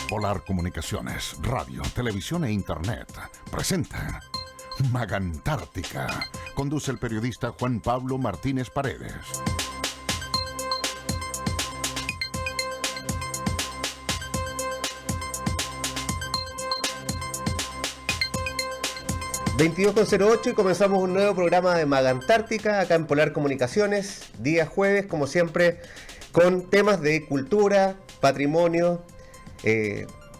Polar Comunicaciones, radio, televisión e internet presenta Magantártica. Conduce el periodista Juan Pablo Martínez Paredes. ...22:08 y comenzamos un nuevo programa de Magantártica acá en Polar Comunicaciones, día jueves, como siempre, con temas de cultura, patrimonio,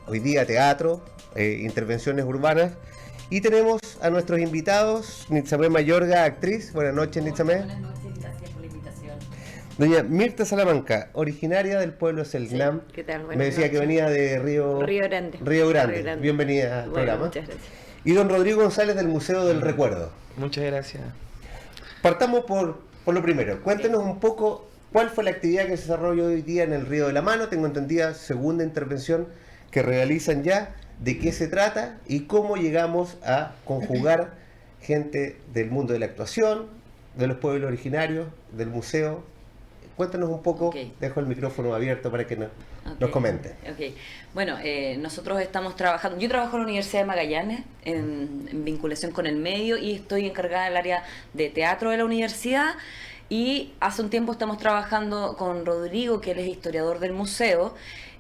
hoy día teatro, intervenciones urbanas, y tenemos a nuestros invitados, Nitzamé Mayorga, actriz. Buenas noches, Nitzamé. Buenas noches, gracias por la invitación. Doña Mirta Salamanca, originaria del pueblo Selknam. Sí, ¿qué tal? Buenas Me decía noches. que venía de Río Grande. Río Grande. Bienvenida al programa. Muchas gracias. Y don Rodrigo González del Museo del Recuerdo. Muchas gracias. Partamos por lo primero. Cuéntenos un poco cuál fue la actividad que se desarrolló hoy día en el Río de la Mano. Tengo entendida, segunda intervención que realizan ya. ¿De qué se trata y cómo llegamos a conjugar gente del mundo de la actuación, de los pueblos originarios, del museo? Cuéntanos un poco. Okay. Dejo el micrófono abierto para que nos comente. Okay. Bueno, nosotros estamos trabajando, yo trabajo en la Universidad de Magallanes en vinculación con el medio y estoy encargada del área de teatro de la universidad, y hace un tiempo estamos trabajando con Rodrigo, que él es historiador del museo,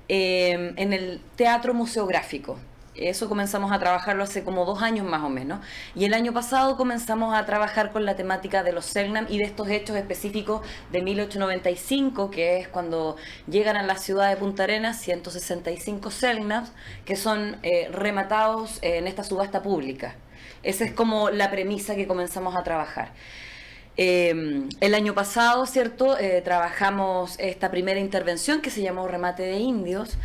en el teatro museográfico. Eso comenzamos a trabajarlo hace como 2 años más o menos, y el año pasado comenzamos a trabajar con la temática de los Selknam y de estos hechos específicos de 1895, que es cuando llegan a la ciudad de Punta Arenas 165 Selknams, que son rematados en esta subasta pública. Esa es como la premisa que comenzamos a trabajar. El año pasado, ¿cierto? Trabajamos esta primera intervención que se llamó Remate de Indios.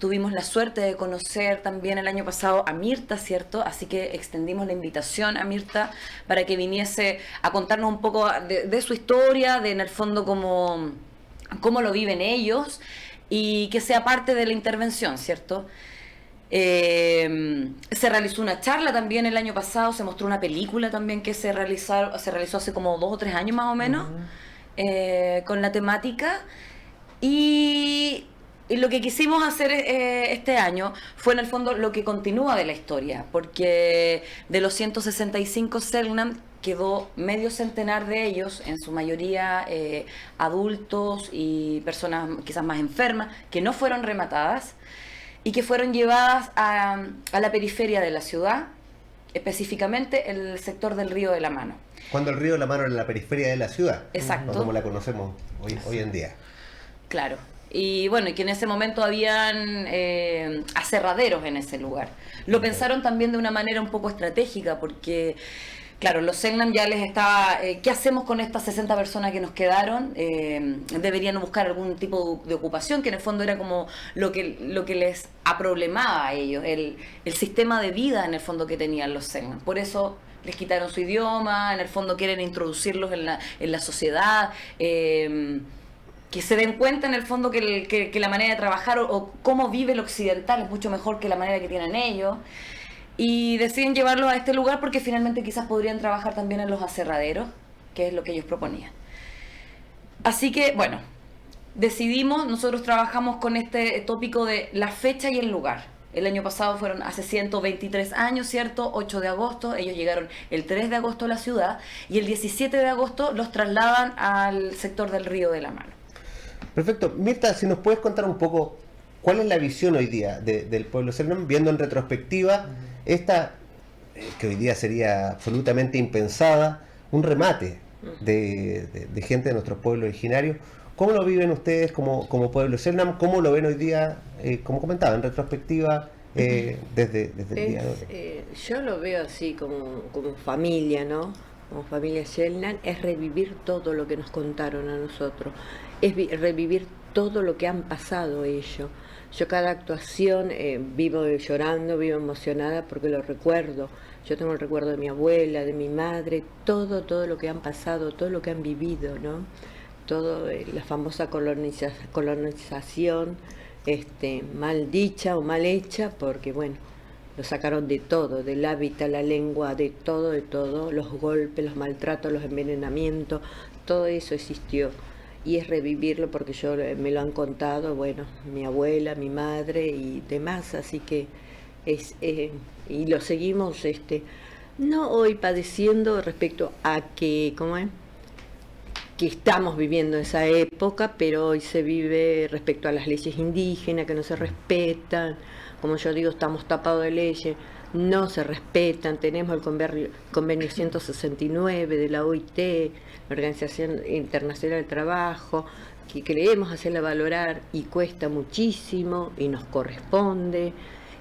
Tuvimos la suerte de conocer también el año pasado a Mirta, ¿cierto? Así que extendimos la invitación a Mirta para que viniese a contarnos un poco de su historia, de en el fondo cómo lo viven ellos, y que sea parte de la intervención, ¿cierto? Se realizó una charla también el año pasado, se mostró una película también que se realizó hace como 2 o 3 años más o menos, con la temática, y lo que quisimos hacer este año fue en el fondo lo que continúa de la historia, porque de los 165 Selknam quedó medio centenar de ellos, en su mayoría adultos y personas quizás más enfermas, que no fueron rematadas y que fueron llevadas a la periferia de la ciudad, específicamente el sector del Río de la Mano. Cuando el Río de la Mano era la periferia de la ciudad. Exacto. No como la conocemos hoy en día. Claro. Y bueno, y que en ese momento habían aserraderos en ese lugar. Lo pensaron también de una manera un poco estratégica, porque claro, los Selknam ya les estaba, ¿qué hacemos con estas 60 personas que nos quedaron? Deberían buscar algún tipo de ocupación, que en el fondo era como lo que les aproblemaba a ellos, el sistema de vida en el fondo que tenían los Selknam. Por eso les quitaron su idioma, en el fondo quieren introducirlos en la sociedad, que se den cuenta en el fondo que la manera de trabajar o cómo vive el occidental es mucho mejor que la manera que tienen ellos. Y deciden llevarlos a este lugar porque finalmente quizás podrían trabajar también en los aserraderos, que es lo que ellos proponían. Así que, bueno, nosotros trabajamos con este tópico de la fecha y el lugar. El año pasado fueron hace 123 años, ¿cierto? 8 de agosto, ellos llegaron el 3 de agosto a la ciudad, y el 17 de agosto los trasladan al sector del Río de la Mano. Perfecto. Mirta, si nos puedes contar un poco cuál es la visión hoy día del pueblo Selknam, viendo en retrospectiva esta, que hoy día sería absolutamente impensada, un remate de gente de nuestros pueblos originarios. ¿Cómo lo viven ustedes como pueblo Selknam? ¿Cómo lo ven hoy día, como comentaba, en retrospectiva, desde el día de hoy? Yo lo veo así como familia, ¿no? Como familia Selknam, es revivir todo lo que nos contaron a nosotros, es revivir todo lo que han pasado ellos. Yo cada actuación vivo llorando, vivo emocionada porque lo recuerdo. Yo tengo el recuerdo de mi abuela, de mi madre, todo lo que han pasado, todo lo que han vivido, ¿no? Todo, la famosa colonización, mal dicha o mal hecha, porque bueno, lo sacaron de todo, del hábitat, la lengua, de todo, los golpes, los maltratos, los envenenamientos, todo eso existió. y es revivirlo porque yo me lo han contado, bueno, mi abuela, mi madre y demás, así que y lo seguimos no hoy padeciendo respecto a que, ¿cómo es? Que estamos viviendo esa época, pero hoy se vive respecto a las leyes indígenas que no se respetan, como yo digo, estamos tapados de leyes, no se respetan, tenemos el convenio 169 de la OIT, la Organización Internacional del Trabajo, que queremos hacerla valorar y cuesta muchísimo y nos corresponde.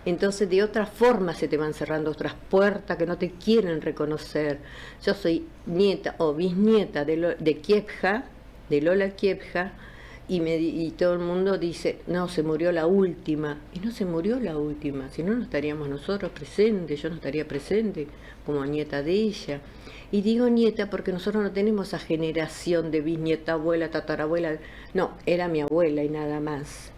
Entonces de otra forma se te van cerrando otras puertas que no te quieren reconocer. Yo soy nieta o bisnieta de Kiepja, de Lola Kiepja, y todo el mundo dice, no, se murió la última. Y no se murió la última, si no, no estaríamos nosotros presentes, yo no estaría presente como nieta de ella. Y digo nieta porque nosotros no tenemos esa generación de bisnieta, abuela, tatarabuela. No, era mi abuela y nada más.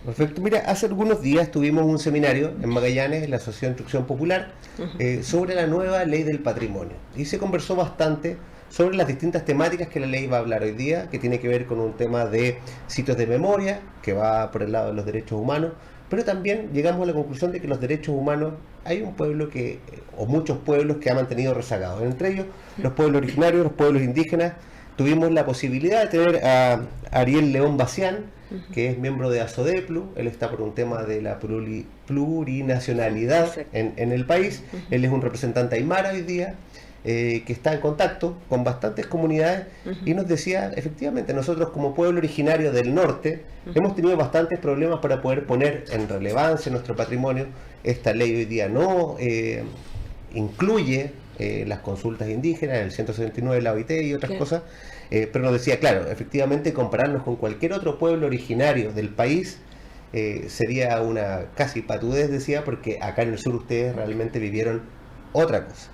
Perfecto. Mira, hace algunos días tuvimos un seminario en Magallanes, en la Asociación de Instrucción Popular, sobre la nueva ley del patrimonio. Y se conversó bastante sobre las distintas temáticas que la ley va a hablar hoy día, que tiene que ver con un tema de sitios de memoria, que va por el lado de los derechos humanos, pero también llegamos a la conclusión de que los derechos humanos, hay un pueblo o muchos pueblos que ha mantenido rezagados, entre ellos los pueblos originarios, los pueblos indígenas. Tuvimos la posibilidad de tener a Ariel León Bacián, que es miembro de ASODEPLU, él está por un tema de la plurinacionalidad en el país, él es un representante aymara hoy día, que está en contacto con bastantes comunidades y nos decía, efectivamente, nosotros como pueblo originario del norte hemos tenido bastantes problemas para poder poner en relevancia nuestro patrimonio. Esta ley hoy día no incluye las consultas indígenas, el 169 de la OIT y otras cosas, pero nos decía, claro, efectivamente compararnos con cualquier otro pueblo originario del país sería una casi patudez, decía, porque acá en el sur ustedes realmente vivieron otra cosa.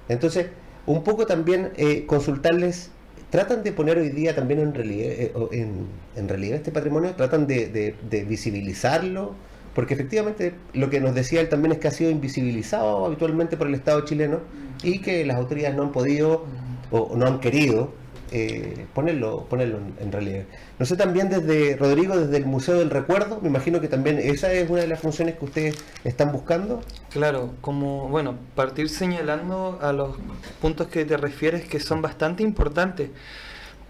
Entonces, un poco también consultarles, tratan de poner hoy día también en relieve este patrimonio, tratan de visibilizarlo, porque efectivamente lo que nos decía él también es que ha sido invisibilizado habitualmente por el Estado chileno y que las autoridades no han podido o no han querido ponerlo en relieve. No sé, también desde Rodrigo, desde el Museo del Recuerdo, me imagino que también esa es una de las funciones que ustedes están buscando. Claro, partir señalando a los puntos que te refieres, que son bastante importantes,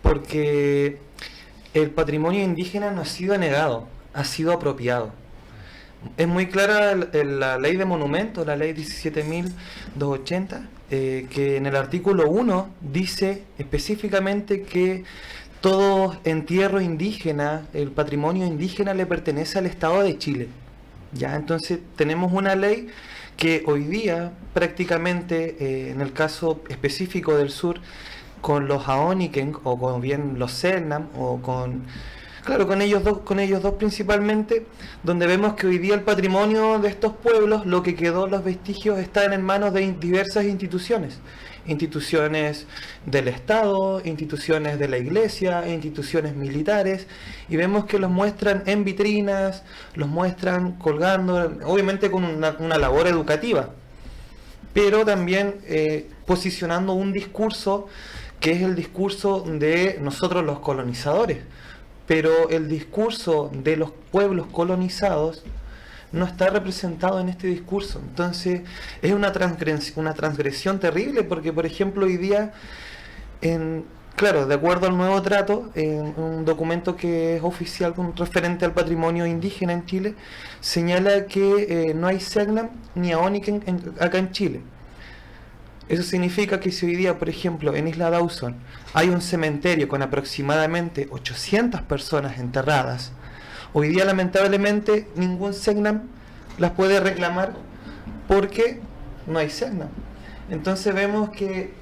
porque el patrimonio indígena no ha sido negado, ha sido apropiado. Es muy clara la ley de monumentos, la ley 17.280, que en el artículo 1 dice específicamente que todo entierro indígena, el patrimonio indígena le pertenece al Estado de Chile. Ya, entonces tenemos una ley que hoy día prácticamente, en el caso específico del sur, con los Aoniken o con bien los Selknam o con ellos dos principalmente, donde vemos que hoy día el patrimonio de estos pueblos, lo que quedó, los vestigios, están en manos de diversas instituciones del Estado, instituciones de la Iglesia, instituciones militares, y vemos que los muestran en vitrinas, los muestran colgando, obviamente con una labor educativa, pero también posicionando un discurso que es el discurso de nosotros los colonizadores. Pero el discurso de los pueblos colonizados no está representado en este discurso. Entonces es una transgresión terrible, porque por ejemplo hoy día, de acuerdo al nuevo trato, en un documento que es oficial con referente al patrimonio indígena en Chile, señala que no hay Selknam ni Aoniken acá en Chile. Eso significa que si hoy día, por ejemplo, en Isla Dawson hay un cementerio con aproximadamente 800 personas enterradas, hoy día lamentablemente ningún Selknam las puede reclamar porque no hay Selknam. Entonces vemos que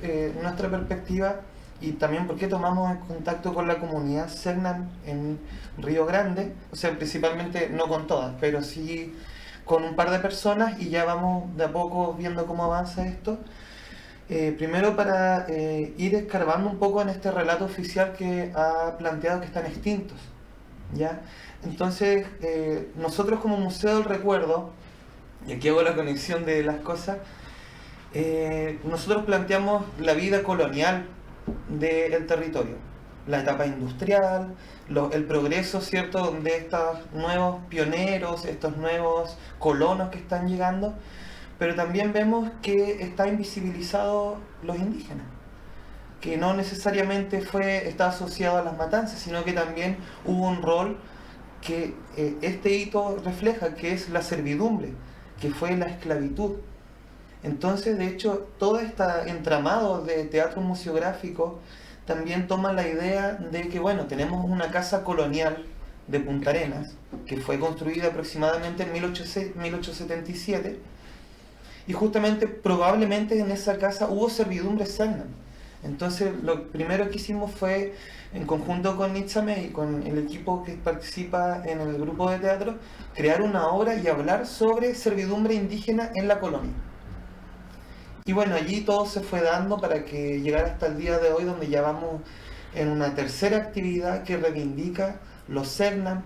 nuestra perspectiva, y también porque tomamos contacto con la comunidad Selknam en Río Grande, o sea, principalmente no con todas, pero sí con un par de personas, y ya vamos de a poco viendo cómo avanza esto. Primero para ir escarbando un poco en este relato oficial que ha planteado que están extintos, ¿ya? Entonces, nosotros como Museo del Recuerdo, y aquí hago la conexión de las cosas, nosotros planteamos la vida colonial del territorio, la etapa industrial, el progreso, ¿cierto?, de estos nuevos pioneros, estos nuevos colonos que están llegando, pero también vemos que está invisibilizado los indígenas, que no necesariamente está asociado a las matanzas, sino que también hubo un rol que este hito refleja, que es la servidumbre, que fue la esclavitud. Entonces, de hecho, todo este entramado de teatro museográfico también toma la idea de que, bueno, tenemos una casa colonial de Punta Arenas, que fue construida aproximadamente en 1877, y justamente, probablemente en esa casa hubo servidumbre Selknam. Entonces, lo primero que hicimos fue, en conjunto con Nitzame y con el equipo que participa en el grupo de teatro, crear una obra y hablar sobre servidumbre indígena en la colonia. Y bueno, allí todo se fue dando para que llegara hasta el día de hoy, donde ya vamos en una tercera actividad que reivindica los Selknam,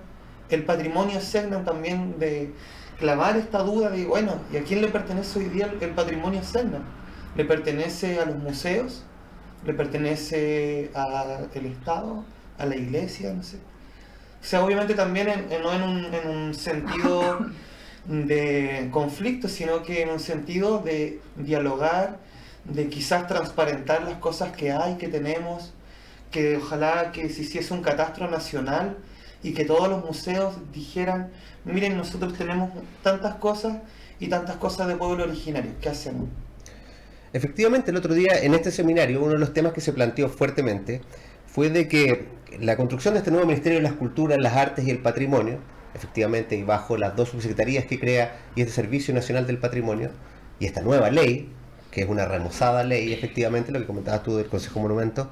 el patrimonio Selknam también, de clavar esta duda de, bueno, ¿y a quién le pertenece hoy día el patrimonio Selknam? ¿Le pertenece a los museos? ¿Le pertenece al Estado? ¿A la iglesia? No sé. O sea, obviamente también no en un sentido de conflicto, sino que en un sentido de dialogar, de quizás transparentar las cosas que hay, que tenemos, que ojalá que se hiciese un catastro nacional y que todos los museos dijeran, miren, nosotros tenemos tantas cosas y tantas cosas de pueblo originario, ¿qué hacemos? Efectivamente, el otro día en este seminario, uno de los temas que se planteó fuertemente fue de que la construcción de este nuevo Ministerio de las Culturas, las Artes y el Patrimonio, efectivamente, y bajo las dos subsecretarías que crea y este Servicio Nacional del Patrimonio, y esta nueva ley, que es una remozada ley, efectivamente, lo que comentabas tú del Consejo Monumento,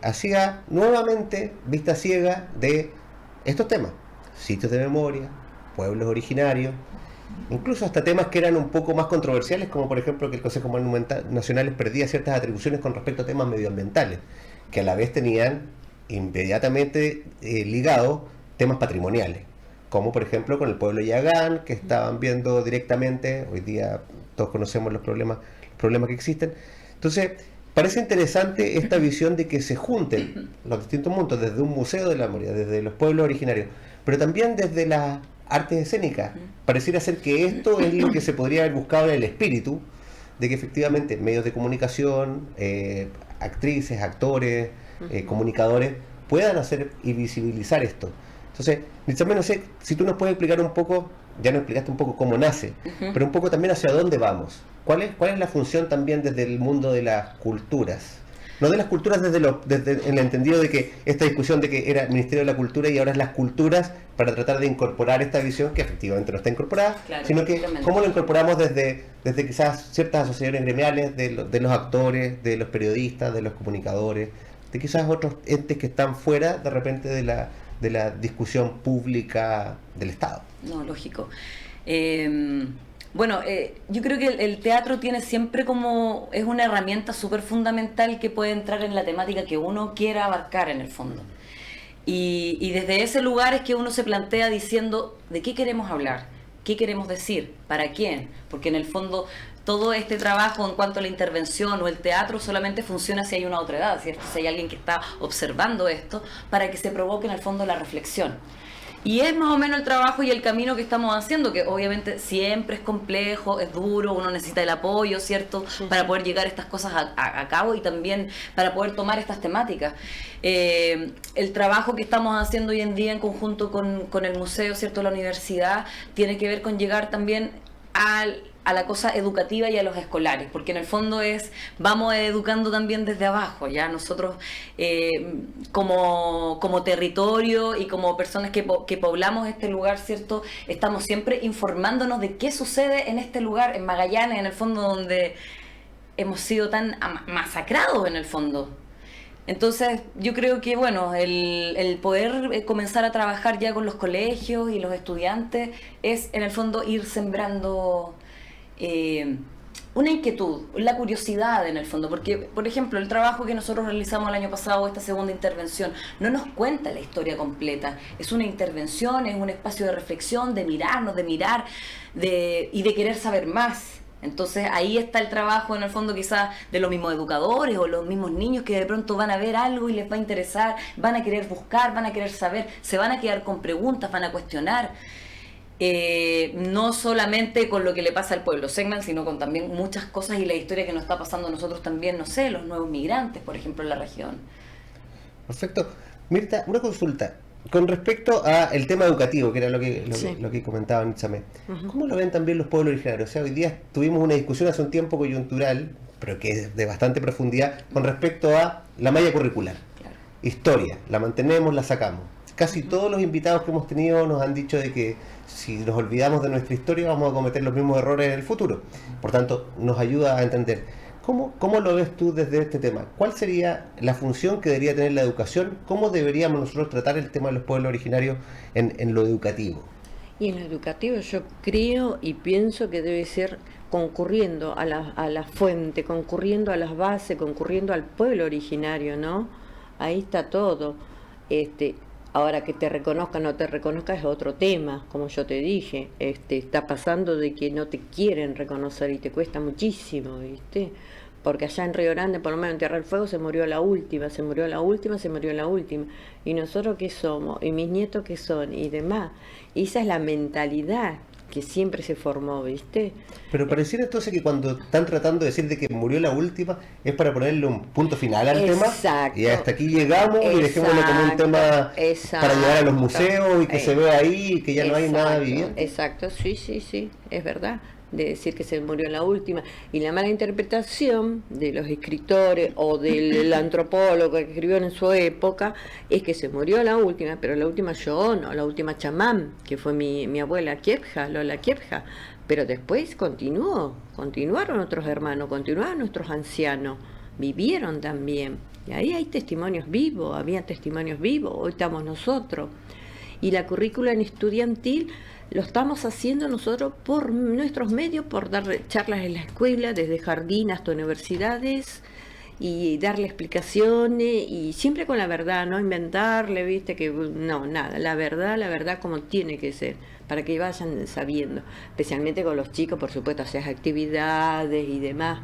hacía nuevamente vista ciega de estos temas, sitios de memoria, pueblos originarios, incluso hasta temas que eran un poco más controversiales, como por ejemplo que el Consejo Monumental Nacional perdía ciertas atribuciones con respecto a temas medioambientales, que a la vez tenían inmediatamente ligados temas patrimoniales, como por ejemplo con el pueblo Yagán, que estaban viendo directamente, hoy día todos conocemos los problemas que existen. Entonces, parece interesante esta visión de que se junten los distintos mundos, desde un museo de la memoria, desde los pueblos originarios, pero también desde las artes escénicas. Pareciera ser que esto es lo que se podría haber buscado en el espíritu, de que efectivamente medios de comunicación, actrices, actores, comunicadores, puedan hacer y visibilizar esto. Entonces, Nitzame, no sé si tú nos puedes explicar un poco, ya nos explicaste un poco cómo nace, pero un poco también hacia dónde vamos. ¿Cuál es la función también desde el mundo de las culturas? No de las culturas desde el entendido de que esta discusión de que era Ministerio de la Cultura y ahora es las culturas, para tratar de incorporar esta visión que efectivamente no está incorporada, claro, sino que cómo lo incorporamos desde quizás ciertas asociaciones gremiales, de los actores, de los periodistas, de los comunicadores, de quizás otros entes que están fuera de repente de la discusión pública del Estado. No, lógico. Bueno, yo creo que el teatro tiene siempre como, es una herramienta súper fundamental que puede entrar en la temática que uno quiera abarcar en el fondo. Y desde ese lugar es que uno se plantea diciendo de qué queremos hablar, qué queremos decir, para quién, porque en el fondo todo este trabajo en cuanto a la intervención o el teatro solamente funciona si hay una otra edad, ¿cierto? Si hay alguien que está observando esto, para que se provoque en el fondo la reflexión. Y es más o menos el trabajo y el camino que estamos haciendo, que obviamente siempre es complejo, es duro, uno necesita el apoyo, ¿cierto?, para poder llegar a estas cosas a cabo y también para poder tomar estas temáticas. El trabajo que estamos haciendo hoy en día en conjunto con el museo, ¿cierto?, la universidad, tiene que ver con llegar también a la cosa educativa y a los escolares, porque en el fondo vamos educando también desde abajo, ya nosotros como territorio y como personas que poblamos este lugar, ¿cierto?, estamos siempre informándonos de qué sucede en este lugar, en Magallanes, en el fondo, donde hemos sido tan masacrados en el fondo. Entonces yo creo que bueno, el poder comenzar a trabajar ya con los colegios y los estudiantes es en el fondo ir sembrando una inquietud, la curiosidad en el fondo, porque por ejemplo el trabajo que nosotros realizamos el año pasado, esta segunda intervención, no nos cuenta la historia completa, es una intervención, es un espacio de reflexión, de mirarnos, de mirar y de querer saber más. Entonces ahí está el trabajo en el fondo quizás de los mismos educadores o los mismos niños que de pronto van a ver algo y les va a interesar, van a querer buscar, van a querer saber, se van a quedar con preguntas, van a cuestionar. No solamente con lo que le pasa al pueblo Segnan, sino con también muchas cosas y la historia que nos está pasando a nosotros también, no sé, los nuevos migrantes, por ejemplo, en la región. Perfecto. Mirta, una consulta. Con respecto al tema educativo, que era lo que comentaba Nitzamé, ¿cómo lo ven también los pueblos originarios? O sea, hoy día tuvimos una discusión hace un tiempo coyuntural, pero que es de bastante profundidad, con respecto a la malla curricular. Claro. Historia, la mantenemos, la sacamos. Casi todos los invitados que hemos tenido nos han dicho de que si nos olvidamos de nuestra historia vamos a cometer los mismos errores en el futuro. Por tanto, nos ayuda a entender. ¿Cómo lo ves tú desde este tema? ¿Cuál sería la función que debería tener la educación? ¿Cómo deberíamos nosotros tratar el tema de los pueblos originarios en lo educativo? Y en lo educativo yo creo y pienso que debe ser concurriendo a la fuente, concurriendo a las bases, concurriendo al pueblo originario, ¿no? Ahí está todo. Ahora que te reconozca o no te reconozca es otro tema, como yo te dije. Está pasando de que no te quieren reconocer y te cuesta muchísimo, ¿viste? Porque allá en Río Grande, por lo menos en Tierra del Fuego, se murió la última. ¿Y nosotros qué somos? ¿Y mis nietos qué son? Y demás. Y esa es la mentalidad que siempre se formó, ¿viste? Pero pareciera entonces que cuando están tratando de decir de que murió la última es para ponerle un punto final al tema y hasta aquí llegamos y dejémoslo como un tema para llevar a los museos y que se vea ahí y que ya no hay nada viviente. Exacto, sí, es verdad, de decir que se murió la última. Y la mala interpretación de los escritores o del antropólogo que escribió en su época es que se murió la última, pero la última yo no, la última chamán, que fue mi abuela Kiepja, Lola Kiepja. Pero después continuaron otros hermanos, continuaron nuestros ancianos, vivieron también. Y ahí hay testimonios vivos, había testimonios vivos, hoy estamos nosotros. Y la currícula estudiantil lo estamos haciendo nosotros por nuestros medios, por dar charlas en la escuela, desde jardín hasta universidades, y darle explicaciones, y siempre con la verdad, no inventarle, viste, que no, nada, la verdad como tiene que ser, para que vayan sabiendo, especialmente con los chicos, por supuesto, hacer actividades y demás,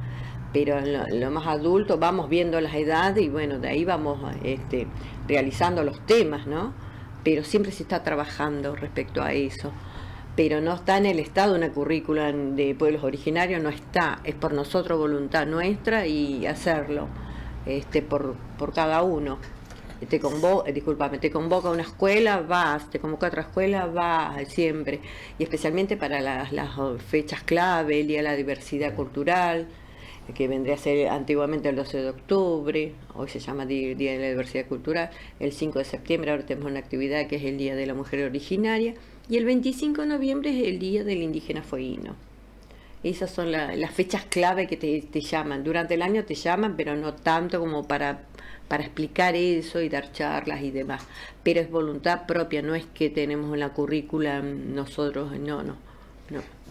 pero en lo más adulto vamos viendo las edades y bueno, de ahí vamos realizando los temas, ¿no? Pero siempre se está trabajando respecto a eso. Pero no está en el Estado una currícula de pueblos originarios, no está, es por nosotros, voluntad nuestra y hacerlo por cada uno. Te convoca a una escuela, vas, te convoca a otra escuela, vas, siempre. Y especialmente para las fechas clave, el Día de la Diversidad Cultural, que vendría a ser antiguamente el 12 de octubre, hoy se llama Día de la Diversidad Cultural, el 5 de septiembre ahora tenemos una actividad que es el Día de la Mujer Originaria, y el 25 de noviembre es el Día del Indígena Fueguino. Esas son las fechas clave que te llaman. Durante el año te llaman, pero no tanto como para explicar eso y dar charlas y demás. Pero es voluntad propia, no es que tenemos en la currícula nosotros, no.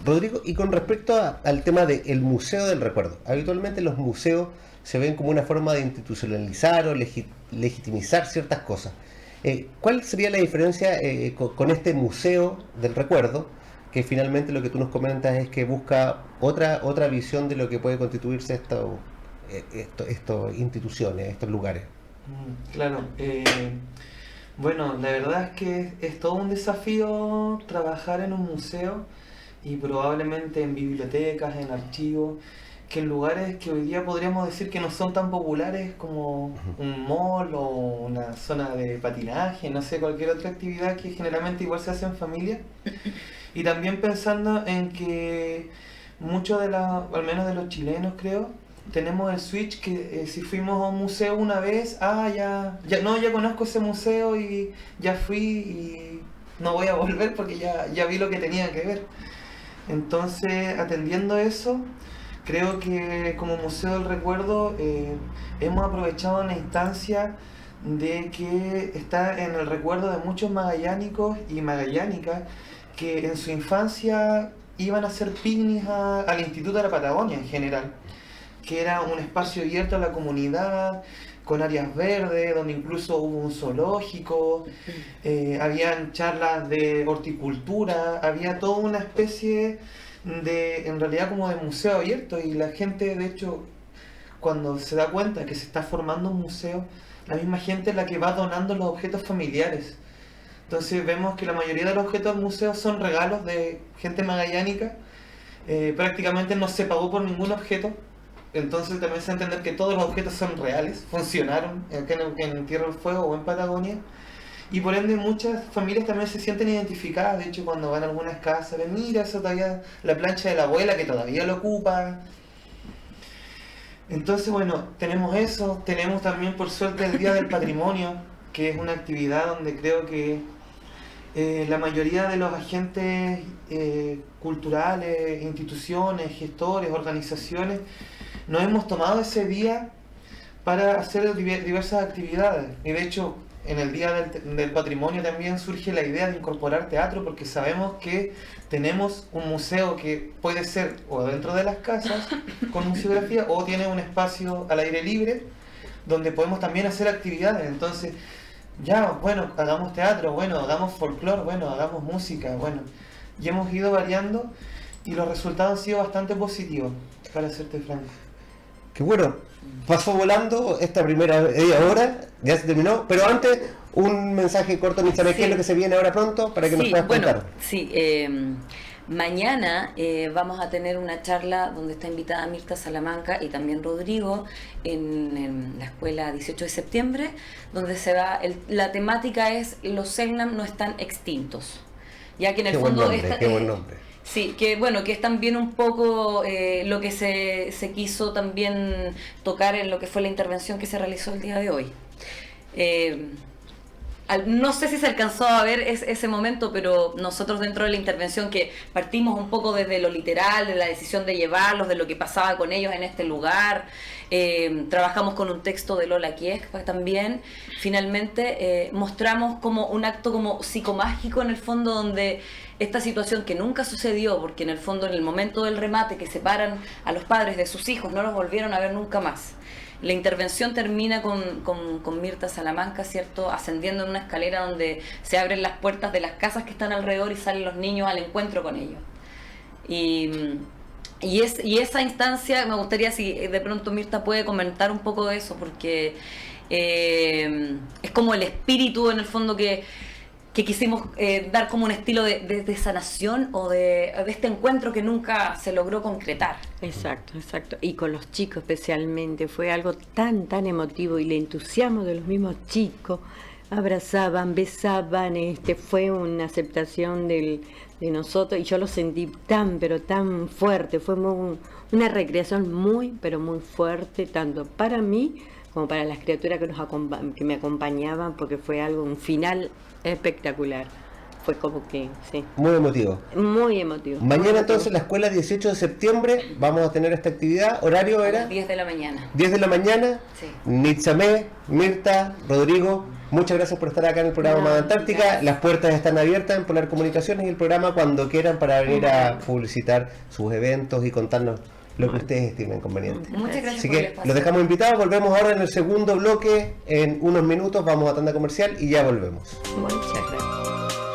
Rodrigo, y con respecto al tema del Museo del Recuerdo, habitualmente los museos se ven como una forma de institucionalizar o legitimizar ciertas cosas. ¿Cuál sería la diferencia con este Museo del Recuerdo, que finalmente lo que tú nos comentas es que busca otra visión de lo que puede constituirse estas instituciones, estos lugares? Claro, bueno, la verdad es que es todo un desafío trabajar en un museo y probablemente en bibliotecas, en archivos, que en lugares que hoy día podríamos decir que no son tan populares como un mall o una zona de patinaje, no sé, cualquier otra actividad que generalmente igual se hace en familia. Y también pensando en que muchos al menos de los chilenos creo, tenemos el switch que si fuimos a un museo una vez, ya conozco ese museo y ya fui y no voy a volver porque ya vi lo que tenía que ver. Entonces, atendiendo eso, creo que como Museo del Recuerdo hemos aprovechado la instancia de que está en el recuerdo de muchos magallánicos y magallánicas que en su infancia iban a hacer picnics al Instituto de la Patagonia en general, que era un espacio abierto a la comunidad, con áreas verdes, donde incluso hubo un zoológico, habían charlas de horticultura, había toda una especie en realidad como de museo abierto, y la gente de hecho cuando se da cuenta que se está formando un museo, la misma gente es la que va donando los objetos familiares. Entonces vemos que la mayoría de los objetos del museo son regalos de gente magallánica. Prácticamente no se pagó por ningún objeto. Entonces también se entender que todos los objetos son reales, funcionaron acá en Tierra del Fuego o en Patagonia. Y por ende muchas familias también se sienten identificadas. De hecho, cuando van a algunas casas, ven, mira, eso todavía, la plancha de la abuela que todavía lo ocupa. Entonces, bueno, tenemos eso. Tenemos también, por suerte, el Día del Patrimonio, que es una actividad donde creo que la mayoría de los agentes culturales, instituciones, gestores, organizaciones, nos hemos tomado ese día para hacer diversas actividades. Y de hecho, en el Día del Patrimonio también surge la idea de incorporar teatro, porque sabemos que tenemos un museo que puede ser o dentro de las casas con museografía, o tiene un espacio al aire libre donde podemos también hacer actividades. Entonces, ya, bueno, hagamos teatro, bueno, hagamos folclore, bueno, hagamos música, bueno. Y hemos ido variando y los resultados han sido bastante positivos, para serte franco. Qué bueno, pasó volando esta primera media hora, ya se terminó, pero antes un mensaje corto, Nisabel, ¿qué es lo que se viene ahora pronto para que nos puedas contar? Sí, mañana vamos a tener una charla donde está invitada Mirta Salamanca y también Rodrigo en la escuela 18 de septiembre, donde se va, la temática es los Selknam no están extintos, ya que en el fondo qué buen nombre. Sí, que bueno, que es también un poco lo que se quiso también tocar en lo que fue la intervención que se realizó el día de hoy. No sé si se alcanzó a ver ese momento, pero nosotros dentro de la intervención, que partimos un poco desde lo literal, de la decisión de llevarlos, de lo que pasaba con ellos en este lugar, trabajamos con un texto de Lola Kiesca también, finalmente mostramos como un acto como psicomágico en el fondo, donde esta situación que nunca sucedió, porque en el fondo en el momento del remate que separan a los padres de sus hijos, no los volvieron a ver nunca más. La intervención termina con Mirta Salamanca, ¿cierto?, ascendiendo en una escalera donde se abren las puertas de las casas que están alrededor y salen los niños al encuentro con ellos. Y esa instancia, me gustaría si de pronto Mirta puede comentar un poco de eso, porque es como el espíritu en el fondo que quisimos dar como un estilo de sanación o de este encuentro que nunca se logró concretar. Exacto. Y con los chicos especialmente, fue algo tan emotivo, y el entusiasmo de los mismos chicos, abrazaban, besaban, fue una aceptación de nosotros, y yo lo sentí pero tan fuerte, fue una recreación muy fuerte, tanto para mí como para las criaturas que me acompañaban, porque fue un final espectacular. Fue como que, sí. Muy emotivo. Muy emotivo. Mañana entonces la escuela 18 de septiembre vamos a tener esta actividad. ¿Horario era? 10 de la mañana. 10 de la mañana. Sí. Nitzamé, Mirta, Rodrigo, muchas gracias por estar acá en el programa Magantártica. Gracias. Las puertas están abiertas en Polar Comunicaciones y el programa cuando quieran para venir a publicitar sus eventos y contarnos lo que ustedes estimen conveniente. Muchas gracias Así por el que espacio. los dejamos invitados, volvemos ahora en el segundo bloque en unos minutos, vamos a tanda comercial y ya volvemos. Muchas gracias.